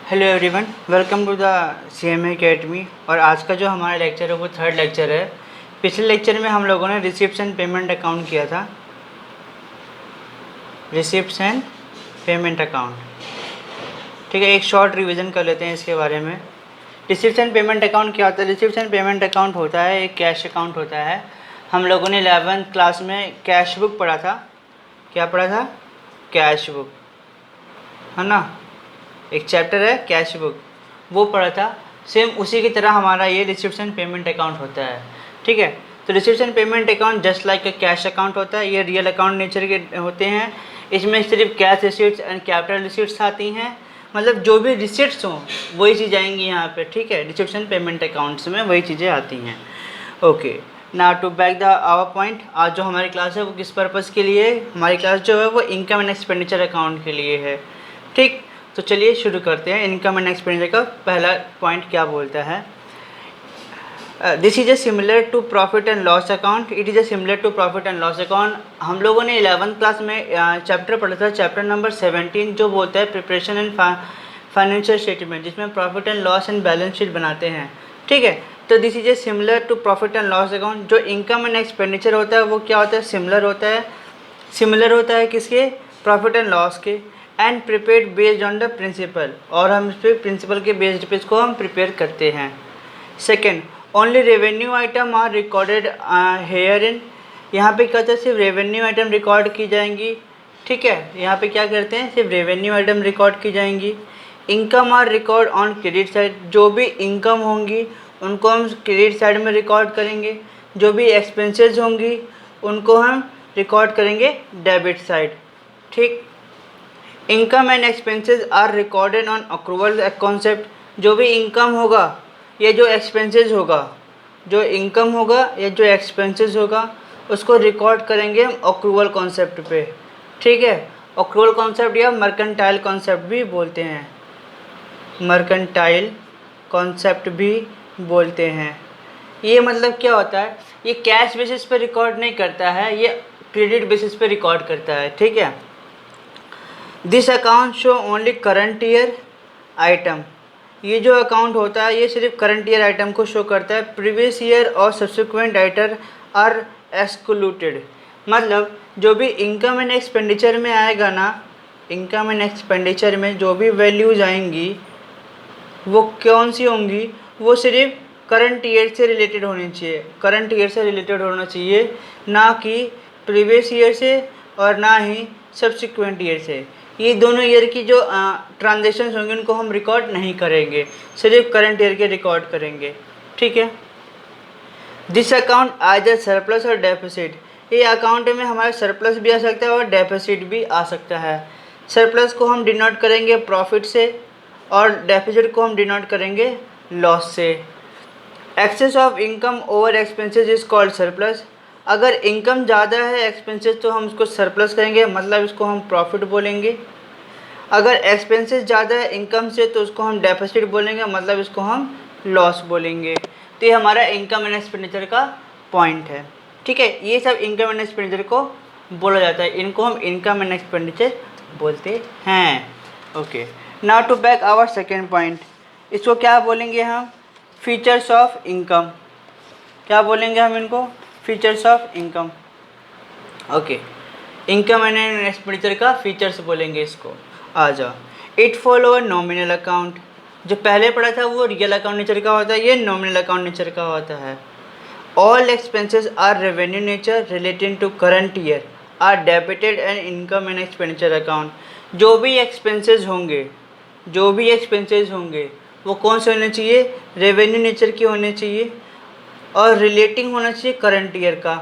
Hello everyone, welcome to the CMA academy. और आज का जो हमारा लेक्चर है वो थर्ड लेक्चर है। पिछले लेक्चर में हम लोगों ने रिसिप्ट्स एंड पेमेंट अकाउंट किया था। रिसिप्ट्स एंड पेमेंट अकाउंट, ठीक है। एक शॉर्ट रिवीजन कर लेते हैं इसके बारे में। रिसिप्ट्स एंड पेमेंट अकाउंट क्या होता है? रिसिप्ट्स एंड पेमेंट अकाउंट होता है एक कैश अकाउंट होता है। हम लोगों ने 11th क्लास में कैश बुक पढ़ा था। क्या पढ़ा था? कैश बुक, है ना। एक चैप्टर है कैश बुक, वो पढ़ा था। सेम उसी की तरह हमारा ये रिसिप्ट्स एंड पेमेंट अकाउंट होता है, ठीक है। तो receipts and payment account just like a cash account होता है। ये रियल अकाउंट नेचर के होते हैं। इसमें सिर्फ cash receipts and capital receipts आती हैं, मतलब जो भी रिसिप्ट्स हों वही चीज़ आएंगी यहाँ पे, ठीक है। रिसिप्ट्स एंड पेमेंट अकाउंट्स में वही चीज़ें आती हैं। Okay, now to back the our point. आज जो हमारी क्लास है वो किस पर्पज़ के लिए? हमारी क्लास जो है वो इनकम एंड एक्सपेंडिचर अकाउंट के लिए है, ठीक। तो चलिए शुरू करते हैं। इनकम एंड एक्सपेंडिचर का पहला पॉइंट क्या बोलता है? This is a similar to profit and loss account. It is a similar to profit and loss account. हम लोगों ने 11th क्लास में चैप्टर पढ़ा था, चैप्टर नंबर 17, जो बोलता है प्रिपरेशन एंड फाइनेंशियल स्टेटमेंट, जिसमें profit and loss and balance sheet बनाते हैं, ठीक है। तो this is a similar to profit and loss account. जो इनकम एंड एक्सपेंडिचर होता है वो क्या होता है? सिमिलर होता है। सिमिलर होता है किसके? प्रॉफिट एंड लॉस के। And prepared based on the principle, और हम इस पर प्रिंसिपल के बेस्ड पे इसको हम प्रिपेयर करते हैं। Second, only revenue item are recorded here in. यहाँ पे क्या होता है? सिर्फ रेवेन्यू आइटम रिकॉर्ड की जाएंगी, ठीक है। यहाँ पे क्या करते हैं? सिर्फ रेवेन्यू आइटम रिकॉर्ड की जाएंगी। Income are record on credit side. जो भी इनकम होंगी उनको हम क्रेडिट साइड में रिकॉर्ड करेंगे। जो भी एक्सपेंसेस होंगी उनको हम रिकॉर्ड करेंगे डेबिट साइड, ठीक। Income and expenses are recorded on accrual concept. जो भी इनकम होगा या जो एक्सपेंसेस होगा, जो इनकम होगा या जो एक्सपेंसेस होगा उसको रिकॉर्ड करेंगे हम अक्रूवल कॉन्सेप्ट पे, ठीक है। अक्रूवल कॉन्सेप्ट या मर्केंटाइल कॉन्सेप्ट भी बोलते हैं, मर्केंटाइल कॉन्सेप्ट भी बोलते हैं। ये मतलब क्या होता है? ये कैश बेसिस पे रिकॉर्ड नहीं करता है, ये क्रेडिट बेसिस पे रिकॉर्ड करता है, ठीक है। This account show only current year item. ये जो अकाउंट होता है ये सिर्फ करंट ईयर आइटम को शो करता है। प्रीवियस ईयर और सब्सिक्वेंट आइटम आर एक्सक्लूडेड। मतलब जो भी इनकम एंड एक्सपेंडिचर में आएगा ना, इनकम एंड एक्सपेंडिचर में जो भी वैल्यूज आएंगी वो कौन सी होंगी? वो सिर्फ करंट ईयर से रिलेटेड होनी चाहिए। करंट ईयर से रिलेटेड होना चाहिए, ना कि प्रीवियस ईयर से और ना ही सब्सिक्वेंट ईयर से। ये दोनों ईयर की जो ट्रांजेक्शन्स होंगे उनको हम रिकॉर्ड नहीं करेंगे, सिर्फ करंट ईयर के रिकॉर्ड करेंगे, ठीक है। दिस अकाउंट आइदर सरप्लस और डेफिसिट। ये अकाउंट में हमारा सरप्लस भी आ सकता है और डेफिसिट भी आ सकता है। सरप्लस को हम डिनोट करेंगे प्रॉफिट से और डेफिसिट को हम डिनोट करेंगे लॉस से। Excess of income over expenses is called surplus. अगर इनकम ज़्यादा है एक्सपेंसेस तो हम उसको सरप्लस करेंगे, मतलब इसको हम प्रॉफिट बोलेंगे। अगर एक्सपेंसेस ज़्यादा है इनकम से तो उसको हम डेफिसिट बोलेंगे, मतलब इसको हम लॉस बोलेंगे। तो ये हमारा इनकम एंड एक्सपेंडिचर का पॉइंट है, ठीक है। ये सब इनकम एंड एक्सपेंडिचर को बोला जाता है, इनको हम इनकम एंड एक्सपेंडिचर बोलते हैं। Okay, now to back our second point. इसको क्या बोलेंगे हम? Features of income. क्या बोलेंगे हम इनको? Features of income. Okay, income and expenditure का फीचर्स बोलेंगे इसको। आ जाओ। It follow a nominal account. जो पहले पढ़ा था वो रियल अकाउंट नेचर का होता है, ये नॉमिनल अकाउंट नेचर का होता है। All expenses are revenue nature relating to current year are debited and income and expenditure account. जो भी एक्सपेंसेस होंगे, जो भी एक्सपेंसेस होंगे वो कौन से होने चाहिए? रेवेन्यू नेचर के होने चाहिए और रिलेटिंग होना चाहिए करंट ईयर का।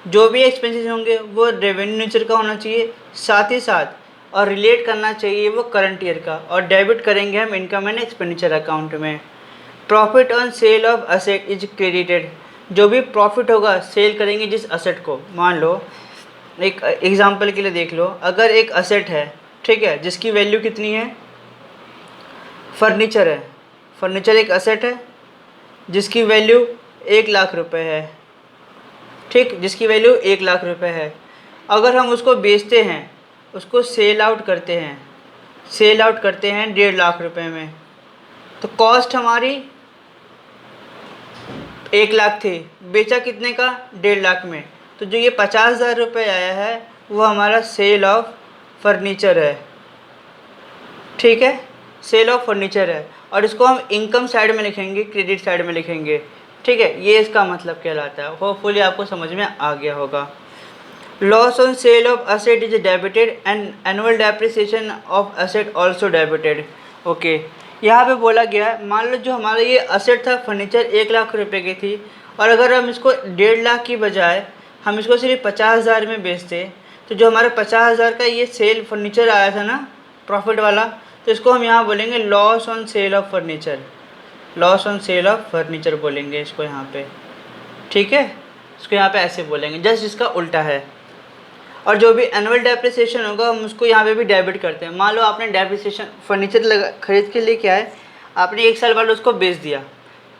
जो भी एक्सपेंसेस होंगे वो रेवेन्यू नेचर का होना चाहिए, साथ ही साथ और रिलेट करना चाहिए वो करंट ईयर का, और डेबिट करेंगे हम इनकम एंड एक्सपेंडिचर अकाउंट में। Profit on sale of asset is credited. जो भी प्रॉफिट होगा सेल करेंगे जिस असेट को, मान लो एक एग्जांपल के लिए देख लो, अगर एक असेट है, ठीक है, जिसकी वैल्यू कितनी है? फर्नीचर है। फर्नीचर एक असेट है जिसकी वैल्यू 1,00,000 रुपये है, ठीक, जिसकी वैल्यू 1,00,000 रुपये है। अगर हम उसको बेचते हैं, उसको सेल आउट करते हैं, सेल आउट करते हैं 1.5 लाख रुपए में, तो कॉस्ट हमारी 1 लाख थी, बेचा कितने का 1.5 लाख में, तो जो ये 50,000 रुपये आया है वो हमारा सेल ऑफ फर्नीचर है। ठीक है, सेल ऑफ फर्नीचर है, और इसको हम इनकम साइड में लिखेंगे, क्रेडिट साइड में लिखेंगे। ठीक है, ये इसका मतलब कहलाता है। होपफुली आपको समझ में आ गया होगा। Loss on sale of asset is debited and annual depreciation of asset also debited. Okay, यहाँ पे बोला गया है, मान लो जो हमारा ये असेट था फर्नीचर 1 लाख रुपए की थी, और अगर हम इसको 1.5 लाख की बजाय हम इसको सिर्फ 50,000 में बेचते, तो जो हमारा 50,000 का ये सेल फर्नीचर आया था ना, प्रॉफिट वाला, तो इसको हम यहाँ बोलेंगे loss on sale of furniture. Loss on sale of furniture बोलेंगे इसको यहाँ पे। ठीक है, इसको यहाँ पे ऐसे बोलेंगे, जस्ट इसका उल्टा है। और जो भी एनुअल डेप्रिसिएशन होगा हम उसको यहाँ पे भी डेबिट करते हैं। मान लो आपने डेप्रिसिएशन फर्नीचर खरीद के लेके आए, आपने 1 साल बाद उसको बेच दिया,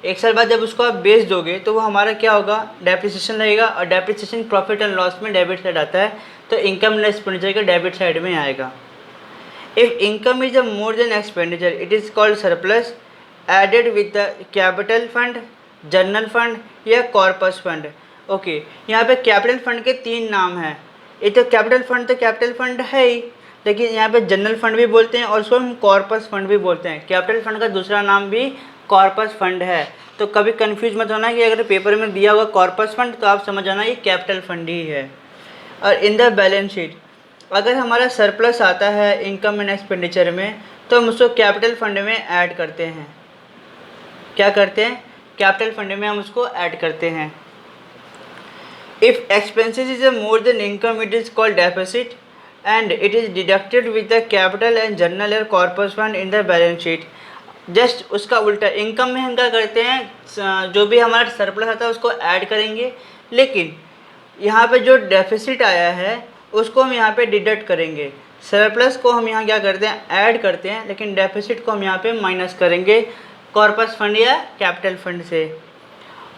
1 साल बाद जब उसको आप बेच दोगे तो वो हमारा क्या होगा, डेप्रिसिएशन लगेगा, और डेप्रिसिएशन प्रॉफिट एंड लॉस में डेबिट साइड आता है, तो इनकम एंड एक्सपेंडिचर के डेबिट साइड में आएगा। If income is a more than expenditure it is called surplus added with the capital fund, general fund या कॉर्पस फंड। ओके, यहाँ पे कैपिटल फंड के 3 नाम हैं। ये तो कैपिटल फंड है ही, लेकिन यहाँ पे जनरल फंड भी बोलते हैं और उसको हम कॉर्पस फंड भी बोलते हैं। कैपिटल फंड का दूसरा नाम भी कॉर्पस फंड है, तो कभी कंफ्यूज मत होना कि अगर पेपर में दिया होगा कॉर्पस फंड तो आप समझ जाना ये कैपिटल फंड ही है। और इन द बैलेंस शीट अगर हमारा सरप्लस आता है इनकम एंड एक्सपेंडिचर में, तो हम उसको कैपिटल फंड में ऐड करते हैं। क्या करते हैं, कैपिटल फंड में हम उसको ऐड करते हैं। If expenses is a more than income, it is called deficit and it is deducted with the capital and general or corpus fund in the balance sheet. Just उसका उल्टा, income में हम क्या करते हैं, जो भी हमारा सरप्लस आता है उसको ऐड करेंगे, लेकिन यहाँ पे जो डेफिसिट आया है उसको हम यहाँ पे डिडक्ट करेंगे। सरप्लस को हम यहाँ क्या करते हैं, ऐड करते हैं, लेकिन डेफिसिट को हम यहाँ पे माइनस करेंगे कॉर्पस फंड या कैपिटल फंड से।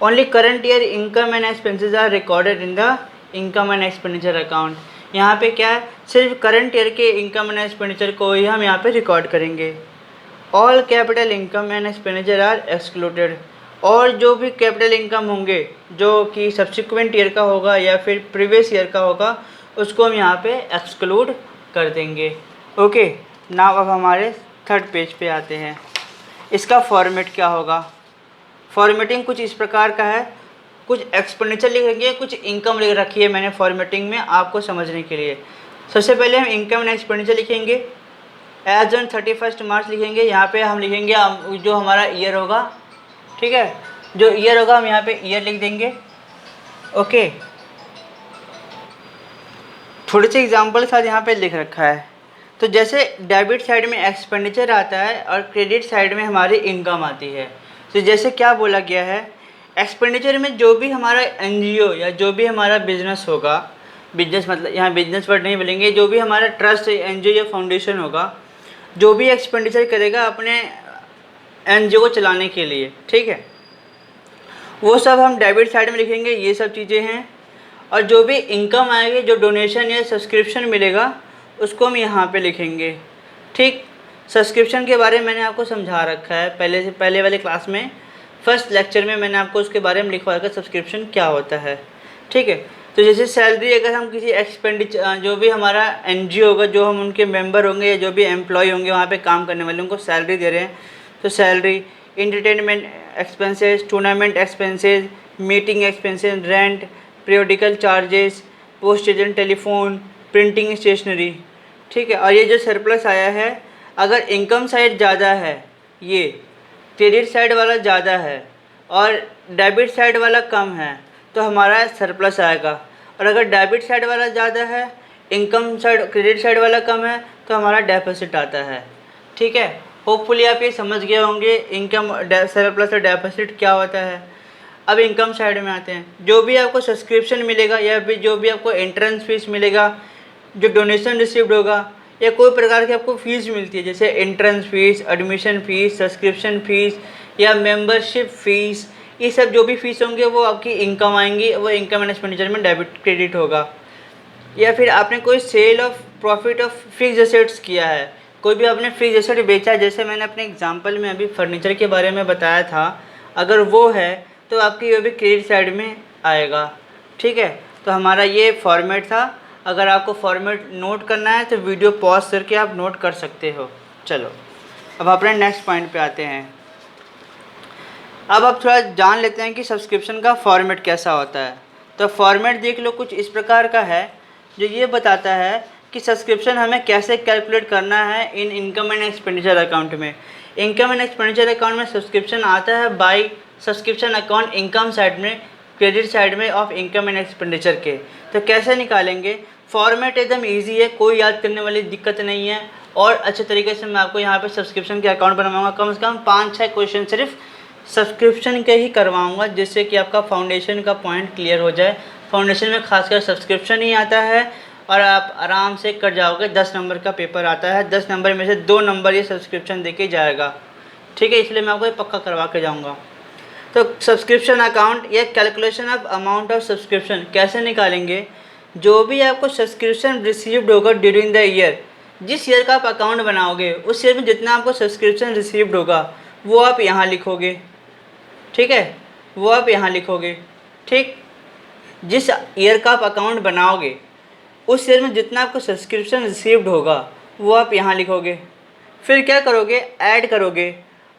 Only current year income and expenses are recorded in the income and expenditure account. यहाँ पे क्या है, सिर्फ करंट ईयर के इनकम एंड एक्सपेंडिचर को ही हम यहाँ पे रिकॉर्ड करेंगे। All capital income and expenditure are excluded. और जो भी कैपिटल इनकम होंगे जो कि सब्सिक्वेंट ईयर का होगा या फिर प्रीवियस ईयर का होगा, उसको हम यहाँ पे एक्सक्लूड कर देंगे। ओके, नाउ अब हमारे 3rd पेज पे आते हैं। इसका फॉर्मेट क्या होगा, फॉर्मेटिंग कुछ इस प्रकार का है, कुछ एक्सपेंडिचर लिखेंगे, कुछ इनकम लिख रखी है मैंने फॉर्मेटिंग में आपको समझने के लिए। सबसे पहले हम इनकम एंड एक्सपेंडिचर लिखेंगे, एज ऑन 31 मार्च लिखेंगे। यहाँ पे हम लिखेंगे जो हमारा ईयर होगा, ठीक है, जो ईयर होगा हम यहाँ पे ईयर लिख देंगे। ओके, थोड़े से एग्जाम्पल के साथ यहाँ पे लिख रखा है। तो जैसे डेबिट साइड में एक्सपेंडिचर आता है और क्रेडिट साइड में हमारी इनकम आती है, तो जैसे क्या बोला गया है, एक्सपेंडिचर में जो भी हमारा एनजीओ या जो भी हमारा बिजनेस होगा, बिजनेस मतलब यहाँ बिजनेस वर्ड नहीं बोलेंगे, जो भी हमारा ट्रस्ट एनजीओ या फाउंडेशन होगा, जो भी एक्सपेंडिचर करेगा अपने एनजीओ को चलाने के लिए, ठीक है, वो सब हम डेबिट साइड में लिखेंगे। ये सब चीज़ें हैं। और जो भी इनकम आएगी, जो डोनेशन या सब्सक्रिप्शन मिलेगा, उसको हम यहाँ पे लिखेंगे। ठीक, सब्सक्रिप्शन के बारे में मैंने आपको समझा रखा है पहले वाले क्लास में, फर्स्ट लेक्चर में मैंने आपको उसके बारे में लिखवा रखा है सब्सक्रिप्शन क्या होता है। ठीक है, तो जैसे सैलरी, अगर हम किसी एक्सपेंडिचर, जो भी हमारा एनजीओ होगा, जो हम उनके मेंबर होंगे या जो भी एम्प्लॉय होंगे वहाँ पे काम करने वाले, उनको सैलरी दे रहे हैं, तो salary, entertainment expenses, tournament expenses, meeting expenses, rent, periodical charges, postage and telephone, printing stationery. ठीक है, और ये जो सरप्लस आया है, अगर इनकम साइड ज़्यादा है, ये क्रेडिट साइड वाला ज़्यादा है और डेबिट साइड वाला कम है, तो हमारा सरप्लस आएगा। और अगर डेबिट साइड वाला ज़्यादा है, इनकम साइड क्रेडिट साइड वाला कम है, तो हमारा डेफिसिट आता है। ठीक है, होपफुली आप ये समझ गए होंगे इनकम सरप्लस और डेफिसिट क्या होता है। अब इनकम साइड में आते हैं। जो भी आपको सब्सक्रिप्शन मिलेगा या फिर जो भी आपको एंट्रेंस फीस मिलेगा, जो डोनेशन रिसीव्ड होगा, या कोई प्रकार की आपको फ़ीस मिलती है, जैसे entrance fees, admission fees, subscription fees या मेंबरशिप फ़ीस, ये सब जो भी फ़ीस होंगे वो आपकी इनकम आएंगी, वो इनकम एंड एक्सपेंडिचर में डेबिट क्रेडिट होगा। या फिर आपने कोई sale of profit of fix assets किया है, कोई भी आपने फ्रिज एसेट बेचा, जैसे मैंने अपने एग्जांपल में अभी फर्नीचर के बारे में बताया था, अगर वो है तो आपकी ये भी क्रेडिट साइड में आएगा। ठीक है, तो हमारा ये फॉर्मेट था। अगर आपको फॉर्मेट नोट करना है तो वीडियो पॉज करके आप नोट कर सकते हो। चलो अब अपने नेक्स्ट पॉइंट पे आते हैं। अब आप थोड़ा जान लेते हैं कि सब्सक्रिप्शन का फॉर्मेट कैसा होता है। तो फॉर्मेट देख लो, कुछ इस प्रकार का है जो ये बताता है कि सब्सक्रिप्शन हमें कैसे कैलकुलेट करना है इन इनकम एंड एक्सपेंडिचर अकाउंट में। इनकम एंड एक्सपेंडिचर अकाउंट में सब्सक्रिप्शन आता है by subscription account income side में, क्रेडिट साइड में ऑफ इनकम एंड एक्सपेंडिचर के। तो कैसे निकालेंगे? फॉर्मेट एकदम ईजी है, कोई याद करने वाली दिक्कत नहीं है, और अच्छे तरीके से मैं आपको यहाँ पर सब्सक्रिप्शन के अकाउंट बनवाऊँगा। कम से कम 5-6 क्वेश्चन सिर्फ सब्सक्रिप्शन के ही करवाऊँगा, जिससे कि आपका फाउंडेशन का पॉइंट क्लियर हो जाए। फाउंडेशन में खासकर सब्सक्रिप्शन ही आता है और आप आराम से कर जाओगे। 10 नंबर का पेपर आता है, 10 नंबर में से 2 नंबर ये सब्सक्रिप्शन देके जाएगा। ठीक है, इसलिए मैं आपको ये पक्का करवा के जाऊँगा। तो सब्सक्रिप्शन अकाउंट या calculation of amount of subscription कैसे निकालेंगे? जो भी आपको सब्सक्रिप्शन रिसीव्ड होगा ड्यूरिंग द ईयर, जिस ईयर का आप अकाउंट बनाओगे उस ईयर में जितना आपको सब्सक्रिप्शन रिसीव्ड होगा वो आप यहाँ लिखोगे। ठीक है, वो आप यहाँ लिखोगे। ठीक, जिस ईयर का आप अकाउंट बनाओगे उस ईयर में जितना आपको सब्सक्रिप्शन रिसीव्ड होगा वो आप यहाँ लिखोगे। फिर क्या करोगे? ऐड करोगे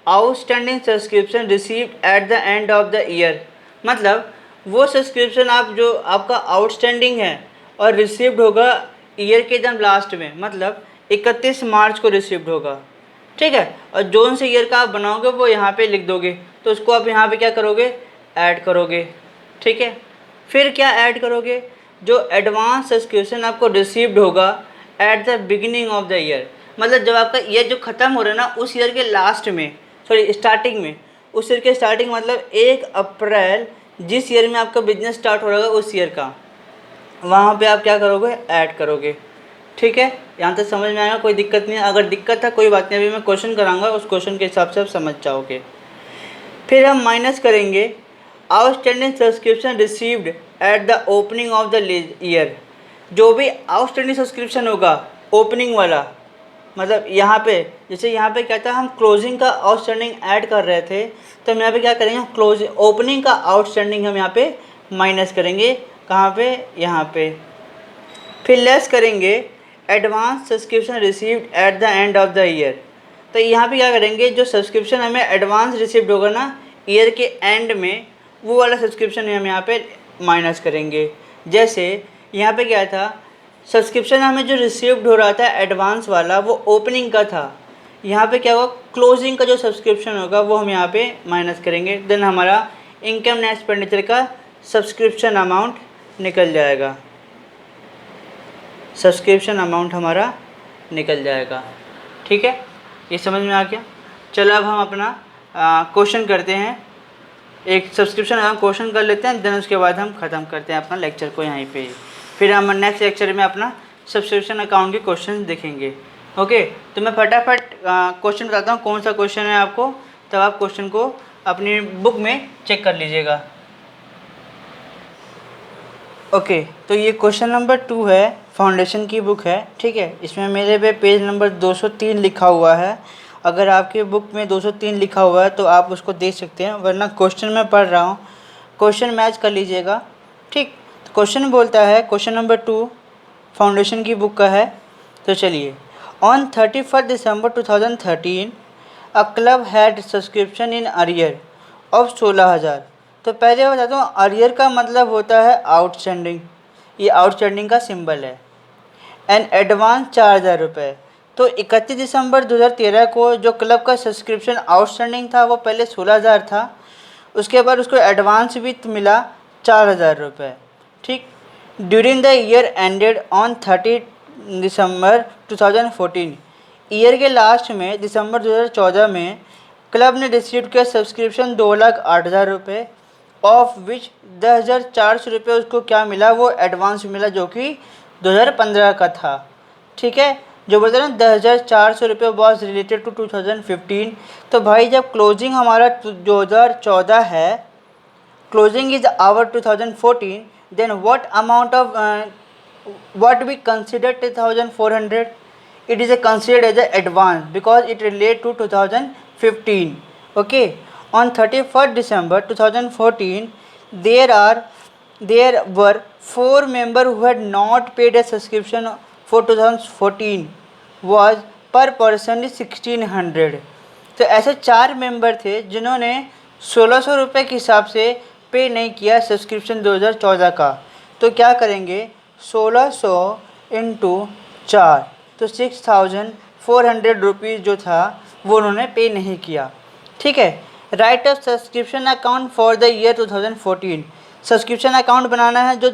outstanding subscription received at the end of the year. मतलब वो सब्सक्रिप्शन आप जो आपका आउटस्टैंडिंग है और रिसीव्ड होगा ईयर के एकदम लास्ट में, मतलब 31 मार्च को रिसीव्ड होगा। ठीक है, और जोन से ईयर का आप बनाओगे वो यहाँ पे लिख दोगे, तो उसको आप यहाँ पे क्या करोगे? ऐड करोगे। ठीक है, फिर क्या ऐड करोगे? जो एडवांस सब्सक्रिप्शन आपको रिसीव्ड होगा eight the beginning of the year, मतलब जब आपका ईयर जो ख़त्म हो रहा है ना उस ईयर के लास्ट में, सॉरी स्टार्टिंग में, उस ईयर के स्टार्टिंग मतलब 1 अप्रैल जिस ईयर में आपका बिजनेस स्टार्ट हो रहा है उस ईयर का, वहाँ पे आप क्या करोगे? ऐड करोगे। ठीक है, यहाँ तक समझ में आएगा? कोई दिक्कत नहीं है? अगर दिक्कत है कोई बात नहीं, अभी मैं क्वेश्चन कराऊंगा, उस क्वेश्चन के हिसाब से आप समझ जाओगे। फिर हम माइनस करेंगे outstanding subscription received at the opening of the year. जो भी आउटस्टैंडिंग सब्सक्रिप्शन होगा ओपनिंग वाला, मतलब यहाँ पे जैसे यहाँ पे क्या था, हम क्लोजिंग का आउटस्टैंडिंग ऐड कर रहे थे, तो हम यहाँ पे क्या करेंगे? क्लोजिंग ओपनिंग का आउटस्टैंडिंग हम यहाँ पे माइनस करेंगे। कहाँ पे? यहाँ पे। फिर लेस करेंगे advance subscription received at the end of the year. तो यहाँ पे क्या करेंगे? जो सब्सक्रिप्शन हमें एडवांस रिसीव्ड होगा ना ईयर के एंड में, वो वाला सब्सक्रिप्शन हम यहाँ पे माइनस करेंगे। जैसे यहाँ पे क्या था, सब्सक्रिप्शन हमें जो रिसीव्ड हो रहा था एडवांस वाला वो ओपनिंग का था, यहाँ पे क्या होगा? क्लोजिंग का जो सब्सक्रिप्शन होगा वो हम यहाँ पे माइनस करेंगे। देन हमारा इनकम एंड एक्सपेंडिचर का सब्सक्रिप्शन अमाउंट निकल जाएगा, सब्सक्रिप्शन अमाउंट हमारा निकल जाएगा। ठीक है, ये समझ में आ गया? चलो अब हम अपना क्वेश्चन करते हैं। एक सब्सक्रिप्शन हम क्वेश्चन कर लेते हैं, देन उसके बाद हम ख़त्म करते हैं अपना लेक्चर को यहीं पे। फिर हम नेक्स्ट लेक्चर में अपना सब्सक्रिप्शन अकाउंट के क्वेश्चन देखेंगे। ओके, तो मैं फटाफट क्वेश्चन बताता हूँ कौन सा क्वेश्चन है आपको, तब आप क्वेश्चन को अपनी बुक में चेक कर लीजिएगा। ओके, तो ये क्वेश्चन नंबर 2 है, फाउंडेशन की बुक है। ठीक है, इसमें मेरे पे पेज नंबर 203 लिखा हुआ है। अगर आपके बुक में 203 लिखा हुआ है तो आप उसको देख सकते हैं, वरना क्वेश्चन मैं पढ़ रहा हूँ, क्वेश्चन मैच कर लीजिएगा। ठीक, तो क्वेश्चन बोलता है, क्वेश्चन नंबर 2 फाउंडेशन की बुक का है। तो चलिए, on 31 December 2013 a club had subscription in arrear of 16,000। तो पहले बताता हूँ, अरियर का मतलब होता है आउटस्टैंडिंग, ये आउटस्टैंडिंग का सिंबल है। एंड एडवांस 4,000 रुपये। तो 31 दिसंबर 2013 को जो क्लब का सब्सक्रिप्शन आउटस्टैंडिंग था वो पहले 16,000 था, उसके बाद उसको एडवांस भी मिला 4,000 रुपये। ठीक, during the year ended on 30 December 2014, year के लास्ट में दिसंबर 2014 में क्लब ने रिसीव किया सब्सक्रिप्शन 2,08,000 रुपये, ऑफ विच 10,400 रुपये उसको क्या मिला? वो एडवांस मिला, जो कि 2015 का था। ठीक है, जो बोलते हैं ना 10,400 रुपये वॉज रिलेटेड टू 2015। तो भाई जब क्लोजिंग हमारा 2014 है, closing is our 2014, then what amount of what we consider 2,400? it is considered as an advance because it relate to 2015. Okay, on 31st December 2014, there were 4 members who had not paid a subscription for 2014 was per person 1600. तो ऐसे 4 member थे जिन्होंने 1600 रुपये के हिसाब से पे नहीं किया सब्सक्रिप्शन 2014 का। तो क्या करेंगे, 1600 इंटू 4, तो 6400 रुपीज़ जो था वो उन्होंने पे नहीं किया। ठीक है, write off subscription account for the year 2014, subscription account बनाना है जो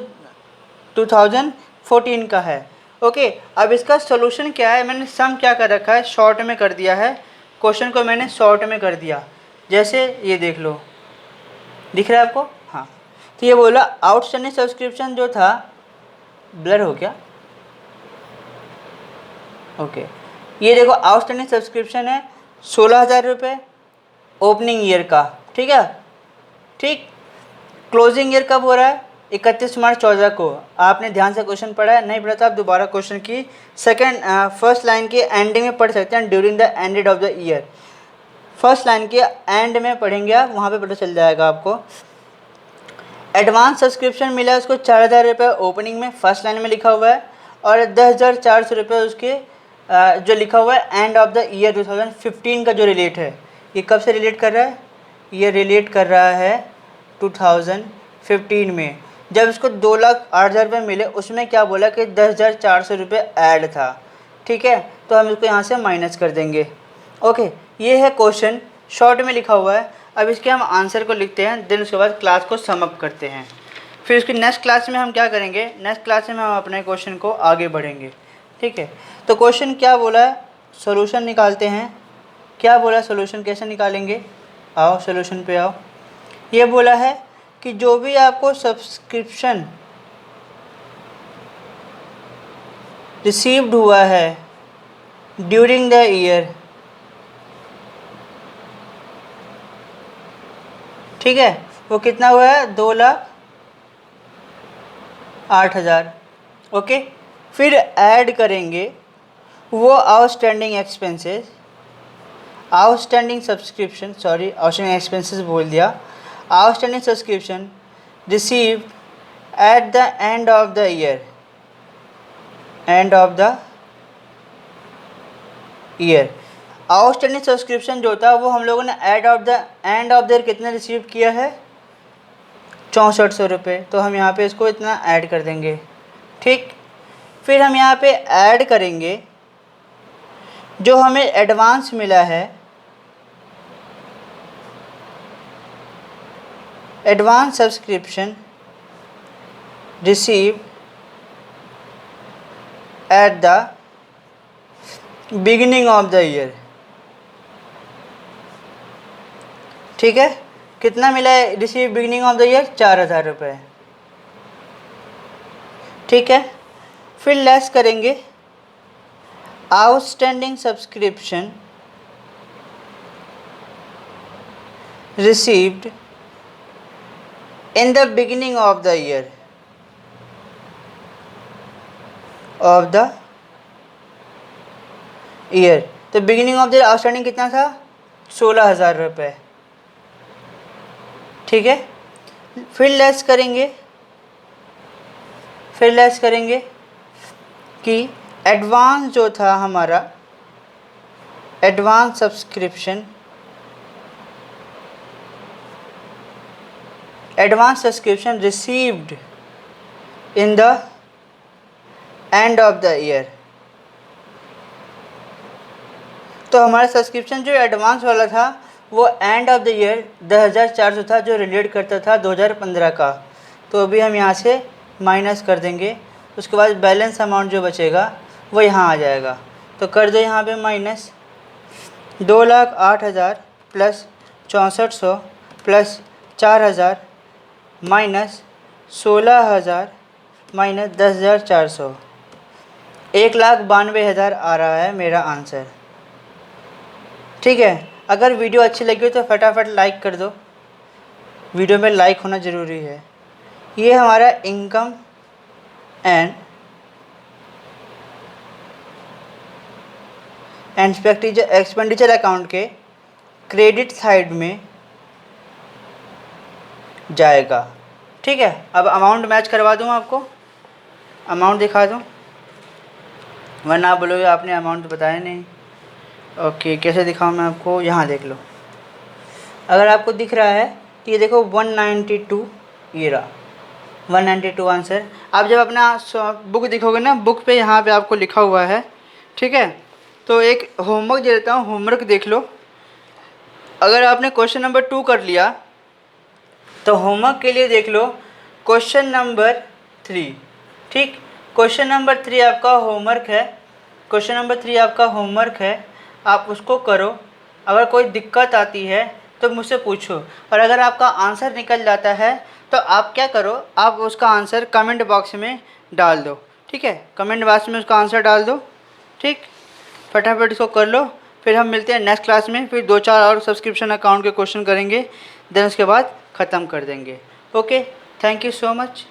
2014 का है। ओके, अब इसका सोल्यूशन क्या है, मैंने सम क्या कर रखा है, शॉर्ट में कर दिया है, क्वेश्चन को मैंने शॉर्ट में कर दिया। जैसे ये देख लो, दिख रहा है आपको? हाँ, तो ये बोला आउटस्टैंडिंग सब्सक्रिप्शन जो था, ब्लर हो गया। ओके, ये देखो आउटस्टैंडिंग सब्सक्रिप्शन है 16,000 रुपये ओपनिंग ईयर का। ठीक है, ठीक, क्लोजिंग ईयर कब हो रहा है, 31 मार्च 14 को। आपने ध्यान से क्वेश्चन पढ़ा है, नहीं पढ़ा तो आप दोबारा क्वेश्चन की फर्स्ट लाइन के एंडिंग में पढ़ सकते हैं, during the end of the year. First line के एंड में पढ़ेंगे आप, वहाँ पे पता चल जाएगा आपको। एडवांस सब्सक्रिप्शन मिला है उसको 4,000 रुपये ओपनिंग में, फर्स्ट लाइन में लिखा हुआ है, और 10,400 रुपये उसके जो लिखा हुआ है एंड ऑफ द ईयर 2015 का जो रिलेट है। ये कब से रिलेट कर रहा है, ये रिलेट कर रहा है 2015 में, जब इसको 2,08,000 रुपये मिले, उसमें क्या बोला कि 10,400 रुपये ऐड था। ठीक है, तो हम इसको यहाँ से माइनस कर देंगे। ओके, ये है क्वेश्चन, शॉर्ट में लिखा हुआ है। अब इसके हम आंसर को लिखते हैं, देन उसके बाद क्लास को सम अप करते हैं। फिर उसकी नेक्स्ट क्लास में हम क्या करेंगे, नेक्स्ट क्लास में हम अपने क्वेश्चन को आगे बढ़ेंगे। ठीक है, तो क्वेश्चन क्या बोला है, सोल्यूशन निकालते हैं। क्या बोला, सोल्यूशन कैसे निकालेंगे, आओ सोल्यूशन पे आओ। ये बोला है कि जो भी आपको सब्सक्रिप्शन रिसीव्ड हुआ है ड्यूरिंग द ईयर, ठीक है, वो कितना हुआ है, 2,08,000। ओके, फिर ऐड करेंगे वो outstanding expenses, outstanding subscription, sorry outstanding expenses बोल दिया, outstanding subscription received at the end of the year, end of the year. Outstanding subscription जो था वो हम लोगों ने एंड ऑफ द ईयर कितने रिसीव किया है, 6400 रुपये। तो हम यहाँ पे इसको इतना ऐड कर देंगे। ठीक, फिर हम यहाँ पे ऐड करेंगे जो हमें एडवांस मिला है, advance subscription receive at the beginning of the year. ठीक है, कितना मिला है receive beginning of the year, 4,000 रुपये। ठीक है, फिर लेस करेंगे outstanding subscription received in the beginning of the year, of the year. तो beginning of the year outstanding कितना था, 16,000 रुपये। ठीक है, फिर लेस करेंगे कि एडवांस जो था हमारा, advance subscription received in the end of the year. तो हमारा सब्सक्रिप्शन जो एडवांस वाला था वो एंड ऑफ द ईयर 10,400 था, जो रिलेट करता था 2015 का। तो अभी हम यहाँ से माइनस कर देंगे, उसके बाद बैलेंस अमाउंट जो बचेगा वो यहाँ आ जाएगा। तो कर दो यहाँ पे minus 2,08,000 plus 6400 plus 4,000 minus 16,000 minus 10,400, 1,92,000 आ रहा है मेरा आंसर। ठीक है, अगर वीडियो अच्छी लगी हो तो फटाफट लाइक कर दो, वीडियो में लाइक होना ज़रूरी है। ये हमारा इनकम एंड एक्सपेंडिचर अकाउंट के क्रेडिट साइड में जाएगा। ठीक है, अब अमाउंट मैच करवा दूँ आपको, अमाउंट दिखा दूँ, वरना आप बोलोगे आपने अमाउंट बताया नहीं। ओके, कैसे दिखाऊँ मैं आपको, यहाँ देख लो, अगर आपको दिख रहा है तो ये देखो 192, ये रहा 192 आंसर। आप जब अपना बुक दिखोगे ना, बुक पे यहाँ पे आपको लिखा हुआ है। ठीक है, तो एक होमवर्क दे देता हूँ, होमवर्क देख लो। अगर आपने क्वेश्चन नंबर 2 कर लिया तो होमवर्क के लिए देख लो क्वेश्चन नंबर 3। ठीक, क्वेश्चन नंबर 3 आपका होमवर्क है, क्वेश्चन नंबर 3 आपका होमवर्क है, आप उसको करो। अगर कोई दिक्कत आती है तो मुझसे पूछो, और अगर आपका आंसर निकल जाता है तो आप क्या करो, आप उसका आंसर कमेंट बॉक्स में डाल दो। ठीक है, कमेंट बॉक्स में उसका आंसर डाल दो। ठीक, फटाफट इसको कर लो, फिर हम मिलते हैं नेक्स्ट क्लास में। फिर 2-4 और सब्सक्रिप्शन अकाउंट के क्वेश्चन करेंगे, देन उसके बाद ख़त्म कर देंगे। Okay, thank you so much.